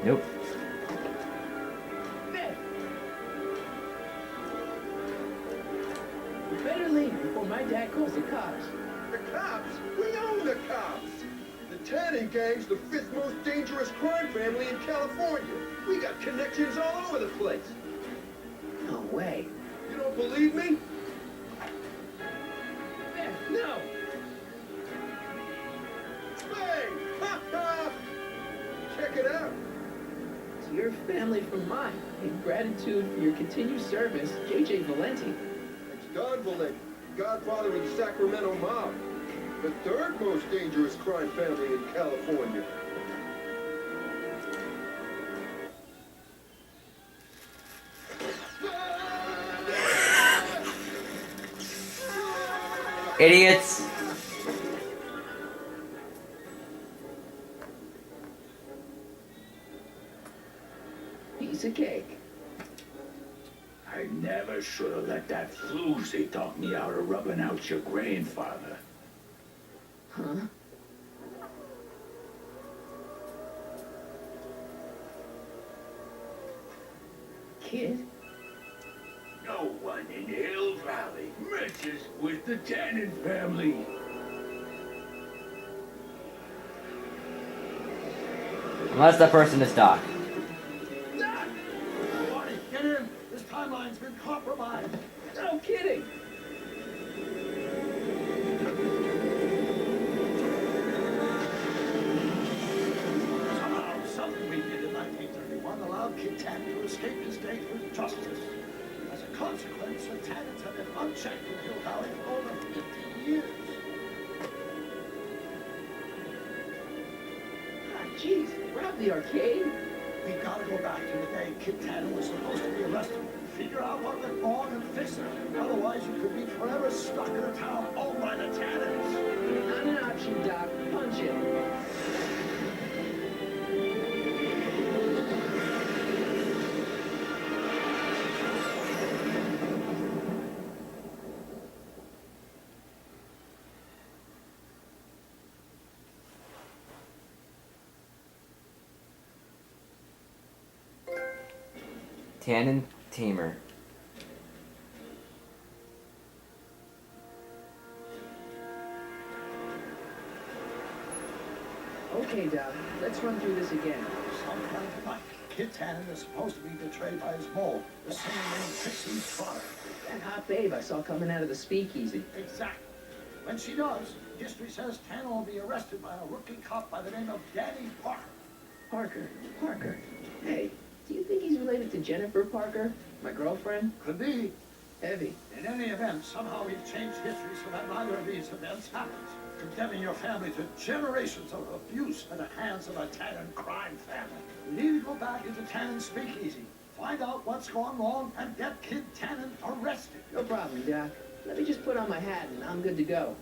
Nope. Ned! You better leave before my dad calls the cops. The cops? We own the cops! The Tannen gang's the fifth most dangerous crime family in California. We got connections all over the place. No way. You don't believe me? Ned, no! Hey! Ha ha! Check it out. To your family from mine. In gratitude for your continued service, J.J. Valenti. It's Don Valenti, godfather of the Sacramento mob. The third most dangerous crime family in California. Idiots! Piece of cake. I never should have let that floozy talk me out of rubbing out your grandfather. Huh? Kid? No one in Hill Valley messes with the Tannen family. Unless the person is Doc. Marty, get in. This timeline's been compromised. No kidding. Somehow, something we did in 1931 allowed Kid Tannen to escape his date with justice. As a consequence, the Tannens have been unchecked in Hill Valley for over 50 years. Ah, jeez, robbed the arcade? We gotta go back to the day Kid Tannen was supposed to be arrested. Figure out what went wrong and fix it. Otherwise, you could be forever stuck in a town owned by the Tannens. Not an option, Doc. Punch it. Tannen Tamer. Okay, Doc. Let's run through this again. Sometime tonight, Kid Tannen is supposed to be betrayed by his mole, the singer named Trixie Trotter. That hot babe I saw coming out of the speakeasy. Exactly. When she does, history says Tannen will be arrested by a rookie cop by the name of Danny Parker. Parker. Hey, do you think he's related to Jennifer Parker, my girlfriend? Could be. Heavy. In any event, somehow we've changed history so that neither of these events happens, condemning your family to generations of abuse at the hands of a Tannen crime family. We need to go back into Tannen's speakeasy, find out what's gone wrong, and get Kid Tannen arrested. No problem, Doc. Let me just put on my hat and I'm good to go.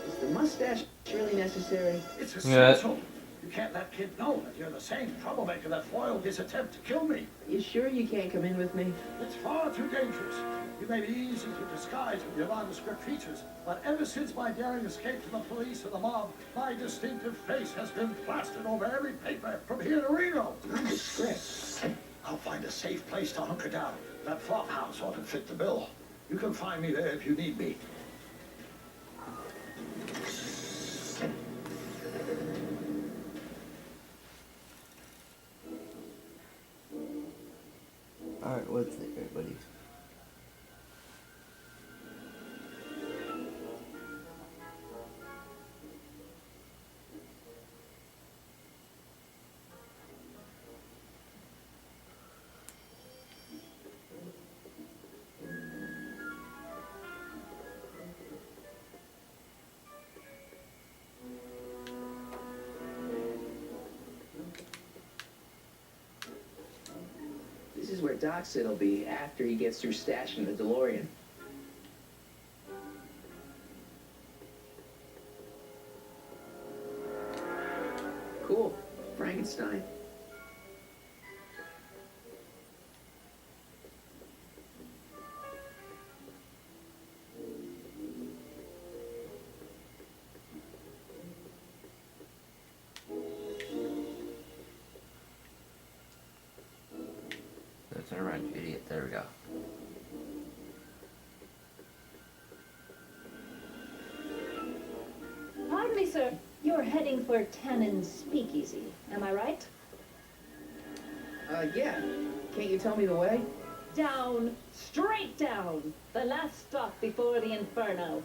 Is the mustache really necessary? It's essential. You can't let Kid know that you're the same troublemaker that foiled his attempt to kill me. You sure you can't come in with me? It's far too dangerous. You may be easy to disguise with your nondescript features, but ever since my daring escape from the police and the mob, my distinctive face has been plastered over every paper from here to Reno. Nondescript. I'll find a safe place to hunker down. That farmhouse ought to fit the bill. You can find me there if you need me. Alright, what's it, buddy? This is where Doc said he'll be after he gets through stashing the DeLorean. Cool. Frankenstein. Turn around, you idiot. There we go. Pardon me, sir. You're heading for Tannen's Speakeasy, am I right? Yeah. Can't you tell me the way? Down, straight down. The last stop before the Inferno.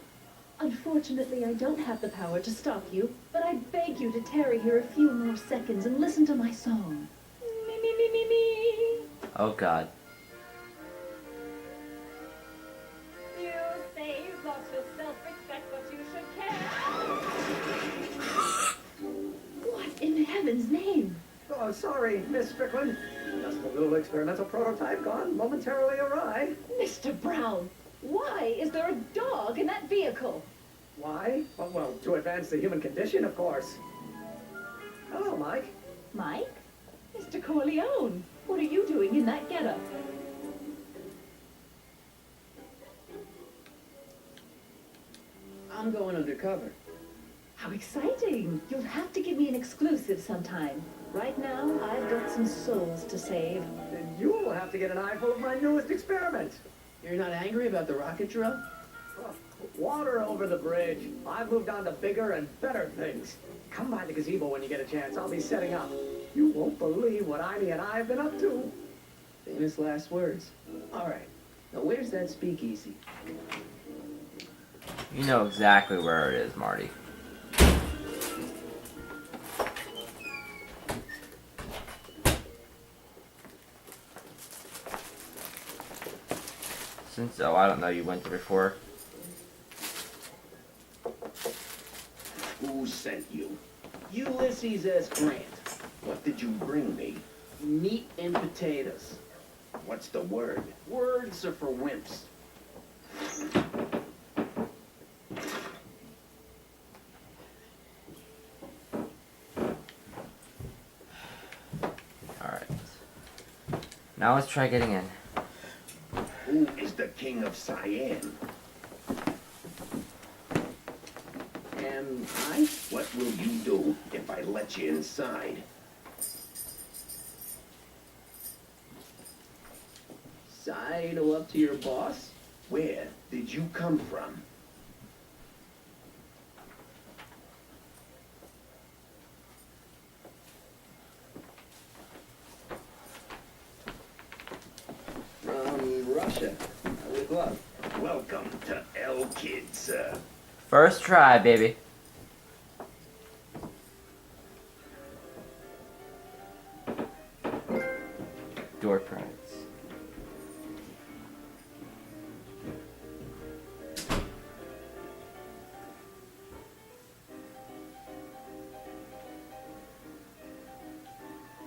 Unfortunately, I don't have the power to stop you, but I beg you to tarry here a few more seconds and listen to my song. Me, me, me, me, me. Oh god. You say you've lost your self-respect, but you should care. What in heaven's name? Oh, sorry, Miss Strickland. Just a little experimental prototype gone momentarily awry. Mr. Brown, why is there a dog in that vehicle? Why? Well, to advance the human condition, of course. Hello, Mike. Mike? Mr. Corleone, what are you doing in that getup? I'm going undercover. How exciting! You'll have to give me an exclusive sometime. Right now, I've got some souls to save. Then you'll have to get an eyeful of my newest experiment. You're not angry about the rocket drill? Oh, water over the bridge. I've moved on to bigger and better things. Come by the gazebo when you get a chance. I'll be setting up. You won't believe what Ivy and I have been up to. Famous last words. All right. Now, where's that speakeasy? You know exactly where it is, Marty. Since, oh, I don't know, you went there before. Who sent you? Ulysses S. Grant. What did you bring me? Meat and potatoes. What's the word? Words are for wimps. Alright. Now let's try getting in. Who is the king of Cyan? Am I? What will you do if I let you inside? Sidle up to your boss? Where did you come from? From Russia. With love. Welcome to El Kid, sir. First try, baby. Door prize.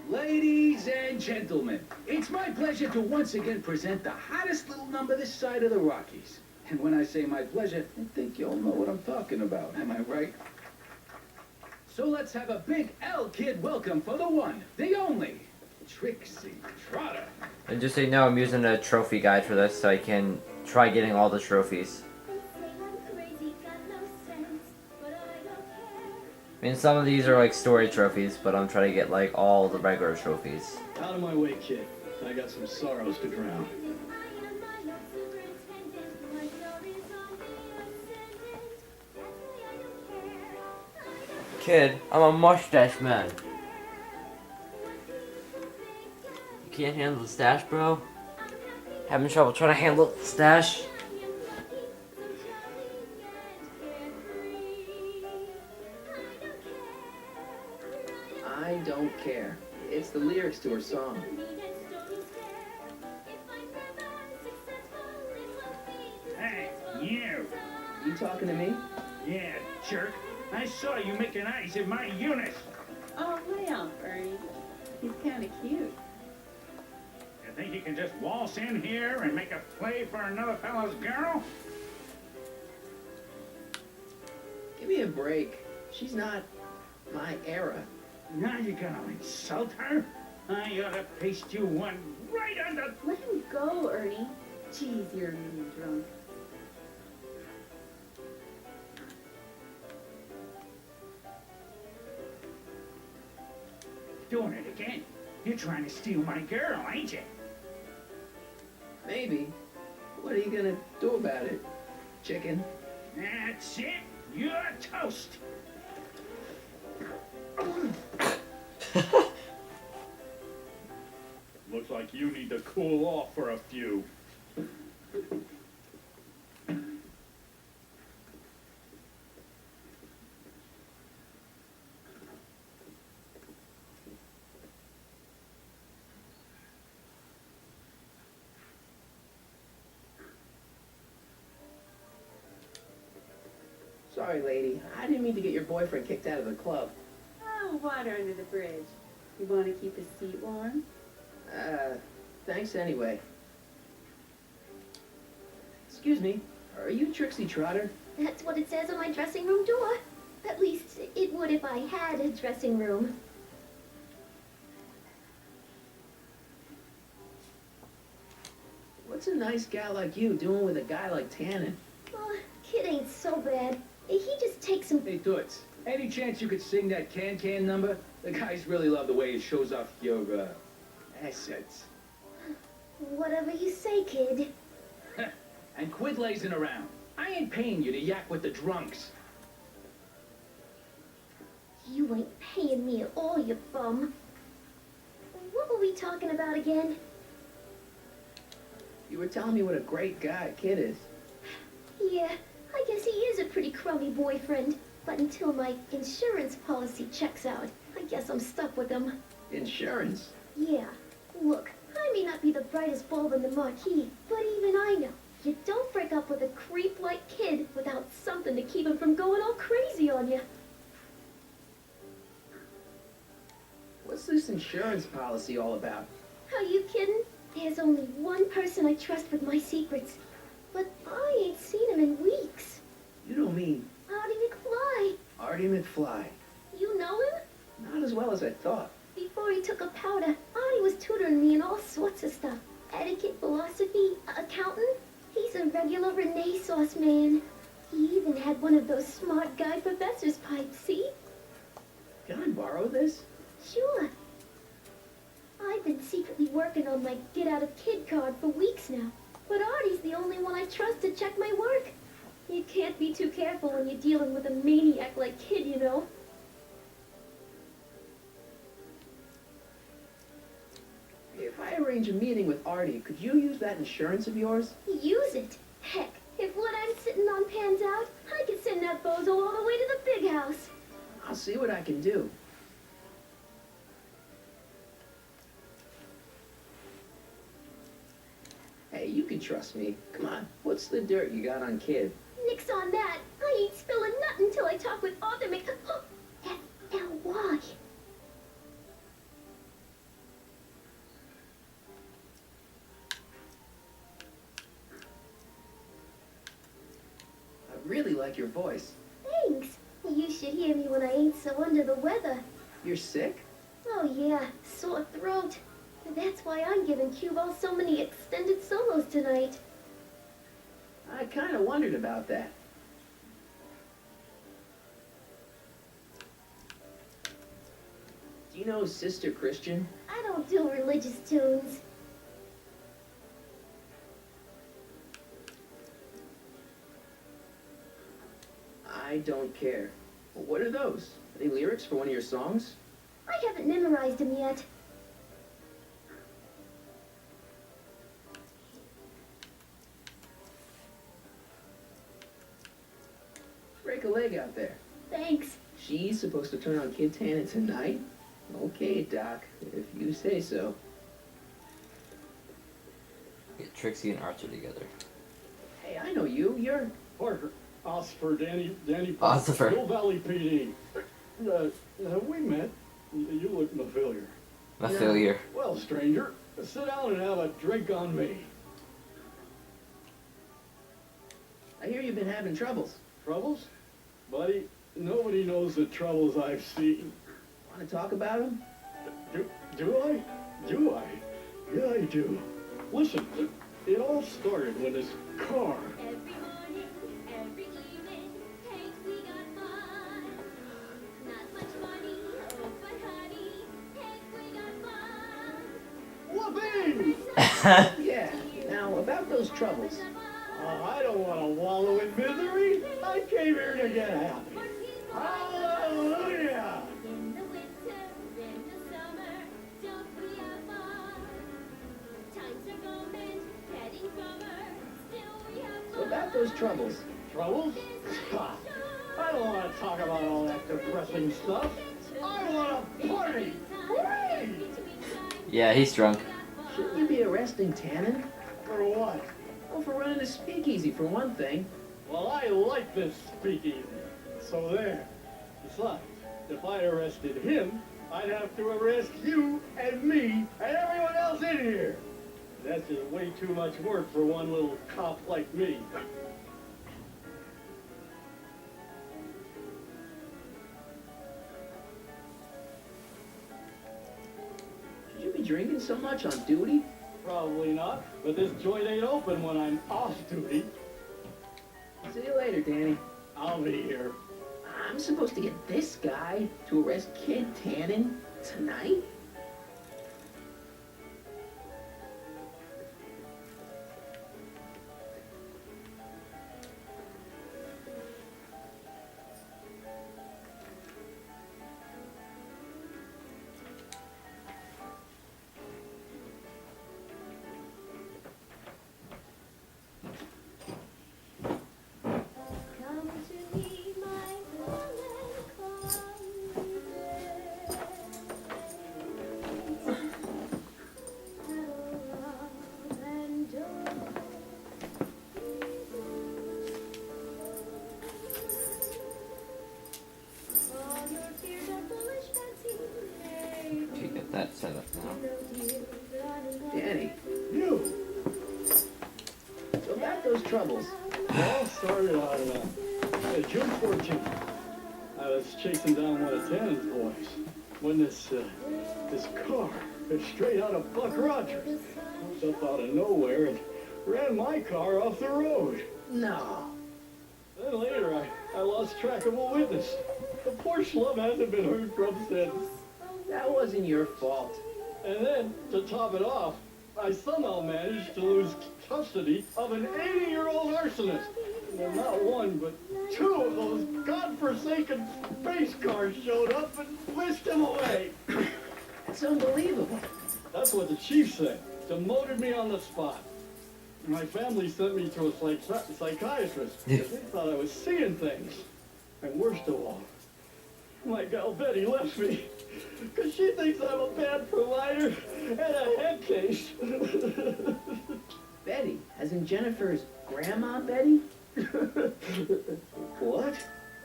Ladies and gentlemen, it's my pleasure to once again present the hottest little number this side of the Rockies. And when I say my pleasure, I think you all know what I'm talking about, am I right? So let's have a big L Kid welcome for the one, the only, Trixie Trotter. And just so you know, I'm using a trophy guide for this so I can try getting all the trophies. I mean, some of these are like story trophies, but I'm trying to get like all the regular trophies. Out of my way, kid. I got some sorrows to drown. Kid, I'm a mustache man. You can't handle the stash, bro? Having trouble trying to handle the stash? I don't care. It's the lyrics to her song. Hey, you! You talking to me? Yeah, jerk. I saw you making eyes at my Eunice. Oh, lay off, Ernie. He's kind of cute. You think you can just waltz in here and make a play for another fellow's girl? Give me a break. She's not my era. Now you're gonna insult her? I ought to paste you one right under... Let him go, Ernie. Jeez, you're a little drunk. Doing it again. You're trying to steal my girl, ain't you? Maybe. What are you gonna do about it, chicken? That's it. You're toast. Looks like you need to cool off for a few. Sorry, lady. I didn't mean to get your boyfriend kicked out of the club. Oh, water under the bridge. You want to keep his seat warm? Thanks anyway. Excuse me, are you Trixie Trotter? That's what it says on my dressing room door. At least it would if I had a dressing room. What's a nice gal like you doing with a guy like Tannen? Oh, kid ain't so bad. He just takes some... Hey, Toots, any chance you could sing that can number? The guys really love the way it shows off your, assets. Whatever you say, kid. And quit lazing around. I ain't paying you to yak with the drunks. You ain't paying me at all, you bum. What were we talking about again? You were telling me what a great guy Kid is. Yeah, I guess he is a pretty crummy boyfriend. But until my insurance policy checks out, I guess I'm stuck with him. Insurance? Yeah, look, I may not be the brightest bulb in the marquee, but even I know you don't break up with a creep like Kid without something to keep him from going all crazy on you. What's this insurance policy all about? Are you kidding? There's only one person I trust with my secrets, but I ain't seen him in weeks. You don't mean Artie McFly. Artie McFly? You know him? Not as well as I thought. Before he took a powder, Artie was tutoring me in all sorts of stuff. Etiquette, philosophy, accounting. He's a regular Renaissance man. He even had one of those smart guy professor's pipes, see? Can I borrow this? Sure. I've been secretly working on my get out of kid card for weeks now. But Artie's the only one I trust to check my work. You can't be too careful when you're dealing with a maniac like Kid, you know. If I arrange a meeting with Artie, could you use that insurance of yours? Use it. Heck, if what I'm sitting on pans out, I could send that bozo all the way to the big house. I'll see what I can do. Hey, you can trust me. Come on, what's the dirt you got on Kid? Nix on that. I ain't spilling nothing until I talk with Arthur F-L-Y. I really like your voice. Thanks. You should hear me when I ain't so under the weather. You're sick? Oh yeah, sore throat. That's why I'm giving Cue Ball so many extended solos tonight. I kind of wondered about that. Do you know Sister Christian? I don't do religious tunes. I don't care. Well, what are those? Are they lyrics for one of your songs? I haven't memorized them yet. Break a leg out there. Thanks. She's supposed to turn on Kid Tannen tonight? Okay, Doc, if you say so. Get Trixie and Arthur together. Hey, I know you. You're... Parker, Ossifer, Danny Ossifer. Hill Valley PD. Have we met? You look familiar. A failure. Well, stranger, sit down and have a drink on me. I hear you've been having troubles. Troubles? Buddy, nobody knows the troubles I've seen. Want to talk about them? Do I? Do I? Yeah, I do. Listen, it all started when this car... Every morning, every evening, Hank, we got fun. Not much money, oh, but honey, Hank, we got fun. Whoopee! Yeah. Now, about troubles. I don't want to wallow in misery. I came here to get happy. Hallelujah! In the winter, in the summer, don't we have fun? Times are going, getting firmer, still we have So fun. about those troubles. Troubles? Ha! I don't want to talk about all that depressing stuff. I want to party! Hooray! Yeah, he's drunk. Shouldn't you be arresting Tannen? For what? Well, for running a speakeasy, for one thing. Well, I like this speakeasy. So there. Besides, if I arrested him, I'd have to arrest you and me and everyone else in here. That's just way too much work for one little cop like me. Should you be drinking so much on duty? Probably not, but this joint ain't open when I'm off duty. See you later, Danny. I'll be here. I'm supposed to get this guy to arrest Kid Tannen tonight? Come to me, my Okay, get that set up now. Danny, You! so about those troubles. It all started on June 14th. I was chasing down one of Tannen's boys when this car, straight out of Buck Rogers, popped up out of nowhere and ran my car off the road. No. Then later, I lost track of a witness. The poor schlub hasn't been heard from since. That wasn't your fault. And then, to top it off, I somehow managed to lose custody of an 80-year-old arsonist. Well, not one, but two of those godforsaken space cars showed up and whisked him away. That's unbelievable. That's what the chief said. Demoted me on the spot. My family sent me to a psychiatrist because they thought I was seeing things. And worst of all, my gal Betty left me because she thinks I'm a bad provider and a head case. Betty, as in Jennifer's grandma Betty? What?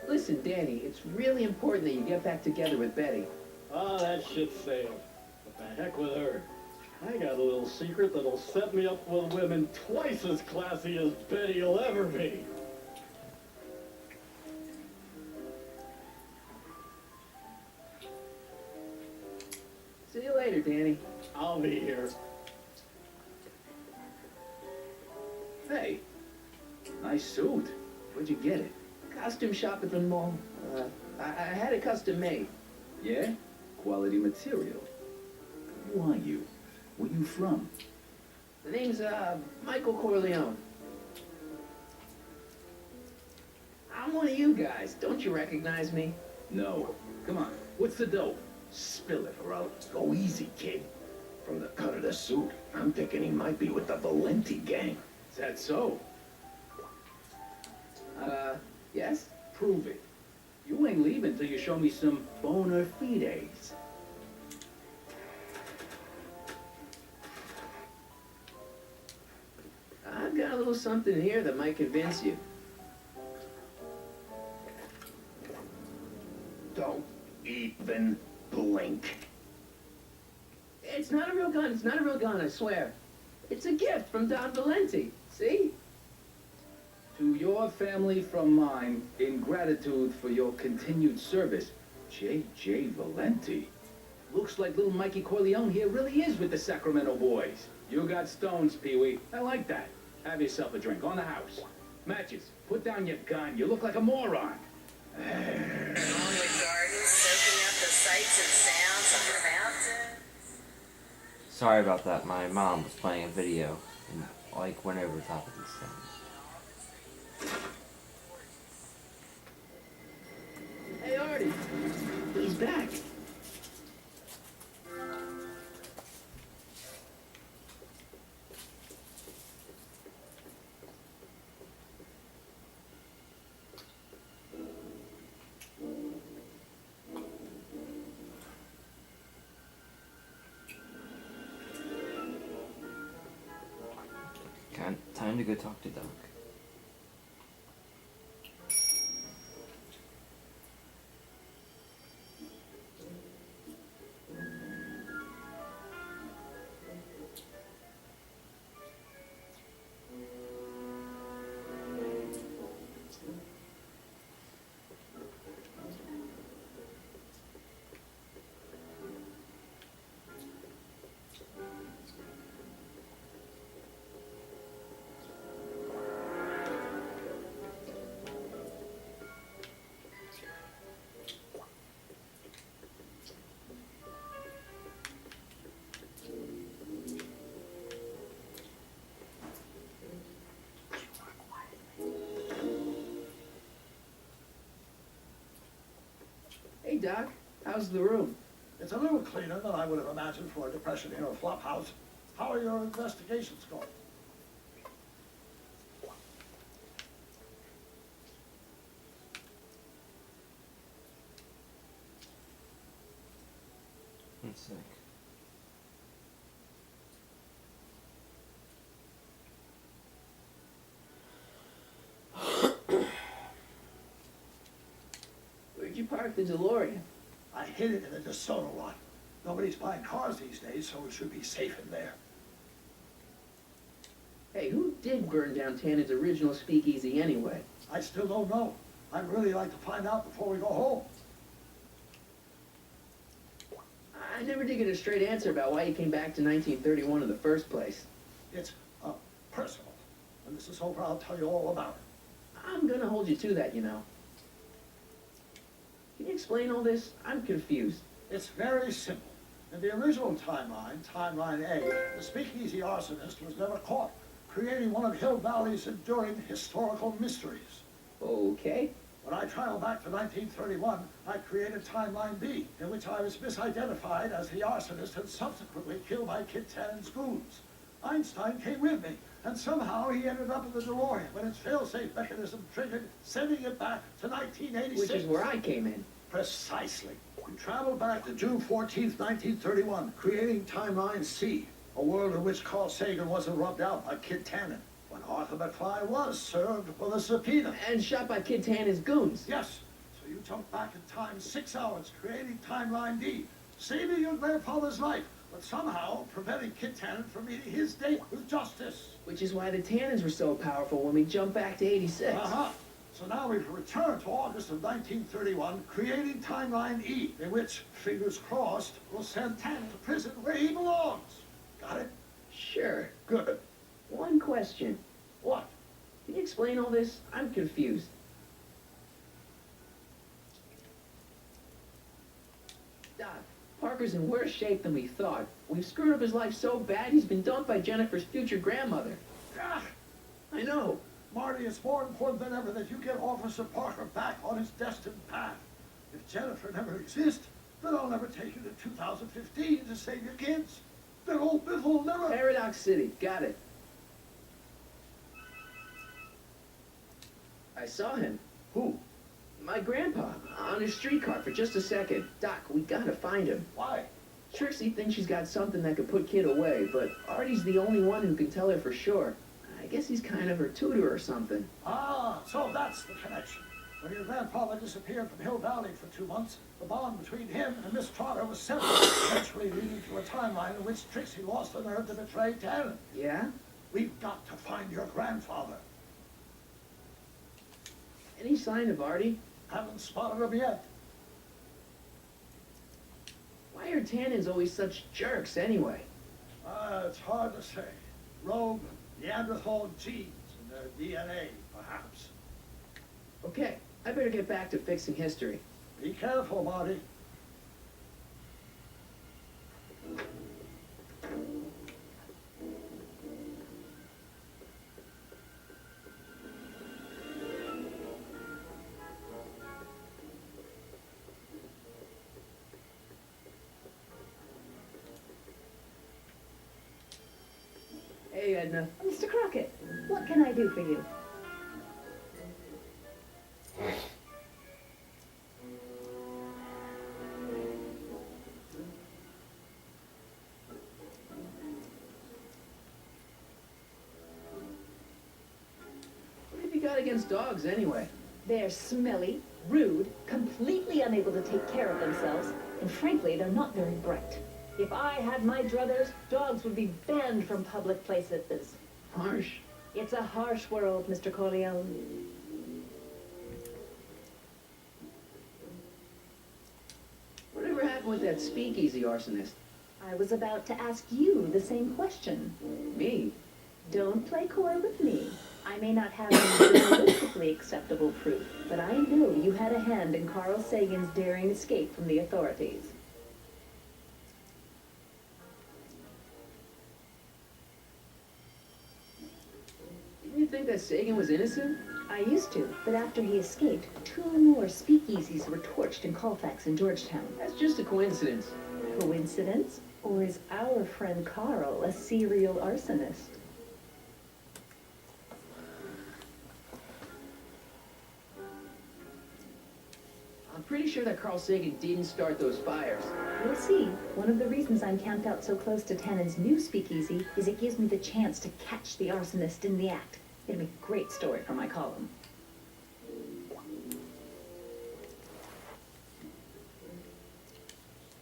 Listen, Danny, it's really important that you get back together with Betty. Ah, that shit sailed. What the heck with her? I got a little secret that'll set me up with women twice as classy as Betty will ever be. See you later, Danny. I'll be here. Hey, nice suit. Where'd you get it? Costume shop at the mall. I had it custom made. Yeah? Quality material. Who are you? Where you from? The name's, Michael Corleone. I'm one of you guys. Don't you recognize me? No. Come on, what's the dope? Spill it, or I'll go easy, kid. From the cut of the suit, I'm thinking he might be with the Valenti gang. Is that so? Yes? Prove it. You ain't leaving till you show me some bona fides. I've got a little something here that might convince you. Don't even blink. It's not a real gun. It's not a real gun, I swear. It's a gift from Don Valenti. See? To your family from mine, in gratitude for your continued service, J.J. Valenti. Looks like little Mikey Corleone here really is with the Sacramento boys. You got stones, Pee-wee. I like that. Have yourself a drink on the house. Matches, put down your gun. You look like a moron. Along with gardens, soaking up the sights and sounds of the mountains. Sorry about that. My mom was playing a video, and like whenever top of this thing. Hey, Artie. He's back. Time to go talk to Doc. Hey, Doc. How's the room? It's a little cleaner than I would have imagined for a depression era flop house. How are your investigations going? Let's think. Where'd you park the DeLorean? I hid it in the DeSoto lot. Nobody's buying cars these days, so it should be safe in there. Hey, who did burn down Tannen's original speakeasy anyway? I still don't know. I'd really like to find out before we go home. I never did get a straight answer about why you came back to 1931 in the first place. It's personal. When this is over, I'll tell you all about it. I'm gonna hold you to that, you know. Can you explain all this? I'm confused. It's very simple. In the original timeline, Timeline A, the speakeasy arsonist was never caught, creating one of Hill Valley's enduring historical mysteries. Okay. When I traveled back to 1931, I created Timeline B, in which I was misidentified as the arsonist and subsequently killed by Kit Tannen's goons. Einstein came with me, and somehow he ended up in the DeLorean when its fail-safe mechanism triggered, sending it back to 1986. Which is where I came in. Precisely. We traveled back to June 14th, 1931, creating Timeline C, a world in which Carl Sagan wasn't rubbed out by Kit Tannen, when Arthur McFly was served with a subpoena. And shot by Kit Tannen's goons. Yes. So you jumped back in time 6 hours, creating Timeline D, saving your grandfather's life, but somehow preventing Kit Tannen from meeting his date with justice. Which is why the Tannens were so powerful when we jumped back to 86. Uh-huh. So now we've returned to August of 1931, creating Timeline E, in which, fingers crossed, we'll send Tannen to prison where he belongs. Got it? Sure. Good. One question. What? Can you explain all this? I'm confused. Doc, Parker's in worse shape than we thought. We've screwed up his life so bad he's been dumped by Jennifer's future grandmother. Ah, I know. Marty, it's more important than ever that you get Officer Parker back on his destined path. If Jennifer never exists, then I'll never take you to 2015 to save your kids. Then old Biff will never... Paradox City. Got it. I saw him. Who? My grandpa, on his streetcar for just a second. Doc, we gotta find him. Why? Trixie thinks she's got something that could put Kid away, but Artie's the only one who can tell her for sure. I guess he's kind of her tutor or something. Ah, so that's the connection. When your grandfather disappeared from Hill Valley for 2 months, the bond between him and Miss Trotter was severed, eventually leading to a timeline in which Trixie lost the nerve to betray Tannen. Yeah? We've got to find your grandfather. Any sign of Artie? Haven't spotted him yet. Why are Tannens always such jerks anyway? It's hard to say. Rogue Neanderthal genes in their DNA, perhaps. Okay, I better get back to fixing history. Be careful, Marty. Edna. Mr. Crockett, what can I do for you? What have you got against dogs, anyway? They're smelly, rude, completely unable to take care of themselves, and frankly, they're not very bright. If I had my druthers, dogs would be banned from public places. Harsh. It's a harsh world, Mr. Corleone. Whatever happened with that speakeasy arsonist? I was about to ask you the same question. Me? Don't play coy with me. I may not have any journalistically acceptable proof, but I know you had a hand in Carl Sagan's daring escape from the authorities. Didn't you think that Sagan was innocent? I used to, but after he escaped, 2 more speakeasies were torched in Colfax and Georgetown. That's just a coincidence. Coincidence? Or is our friend Carl a serial arsonist? I'm pretty sure that Carl Sagan didn't start those fires. We'll see. One of the reasons I'm camped out so close to Tannen's new speakeasy is it gives me the chance to catch the arsonist in the act. It'll make a great story for my column.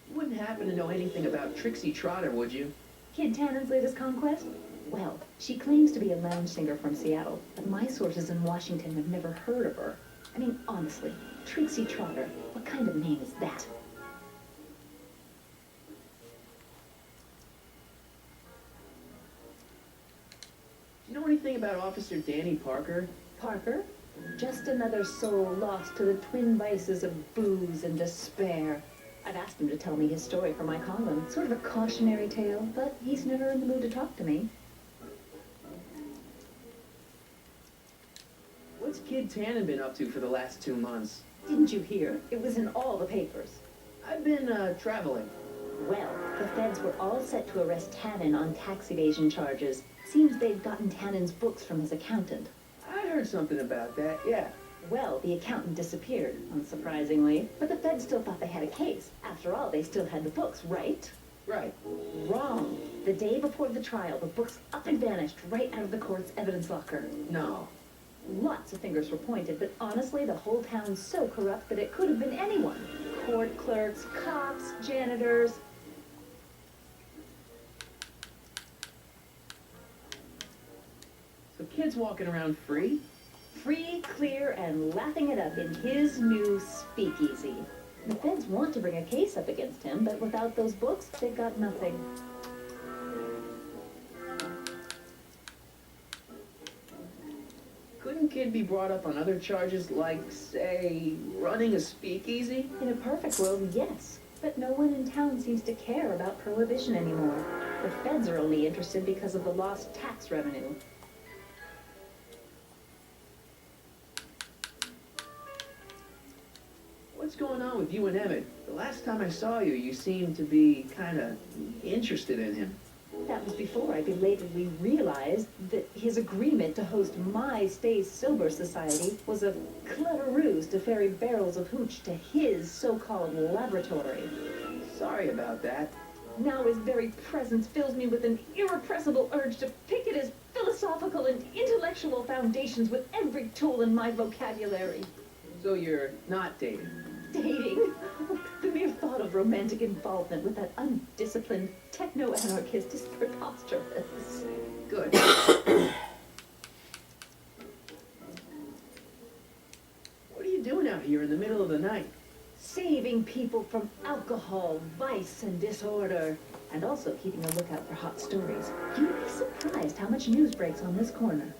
You wouldn't happen to know anything about Trixie Trotter, would you? Kid Tannen's latest conquest? Well, she claims to be a lounge singer from Seattle, but my sources in Washington have never heard of her. I mean, honestly, Trixie Trotter, what kind of name is that? Do you know anything about Officer Danny Parker? Parker? Just another soul lost to the twin vices of booze and despair. I've asked him to tell me his story for my column. Sort of a cautionary tale, but he's never in the mood to talk to me. What's Kid Tannen been up to for the last 2 months? Didn't you hear? It was in all the papers. I've been, traveling. Well, the feds were all set to arrest Tannen on tax evasion charges. Seems they'd gotten Tannen's books from his accountant. I heard something about that, yeah. Well, the accountant disappeared, unsurprisingly, but the feds still thought they had a case. After all, they still had the books, right? Right. Wrong. The day before the trial, the books up and vanished right out of the court's evidence locker. No. Lots of fingers were pointed, but honestly, the whole town's so corrupt that it could have been anyone. Court clerks, cops, janitors. So Kid's walking around free? Free, clear, and lapping it up in his new speakeasy. The feds want to bring a case up against him, but without those books, they've got nothing. Couldn't Kid be brought up on other charges like, say, running a speakeasy? In a perfect world, yes. But no one in town seems to care about prohibition anymore. The feds are only interested because of the lost tax revenue. What's going on with you and Emmett? The last time I saw you, you seemed to be kind of interested in him. That was before I belatedly realized that his agreement to host my Stay Sober Society was a clever ruse to ferry barrels of hooch to his so-called laboratory. Sorry about that. Now his very presence fills me with an irrepressible urge to pick at his philosophical and intellectual foundations with every tool in my vocabulary. So you're not dating? Dating? The mere thought of romantic involvement with that undisciplined techno-anarchist is preposterous. Good. What are you doing out here in the middle of the night? Saving people from alcohol, vice, and disorder. And also keeping a lookout for hot stories. You'd be surprised how much news breaks on this corner.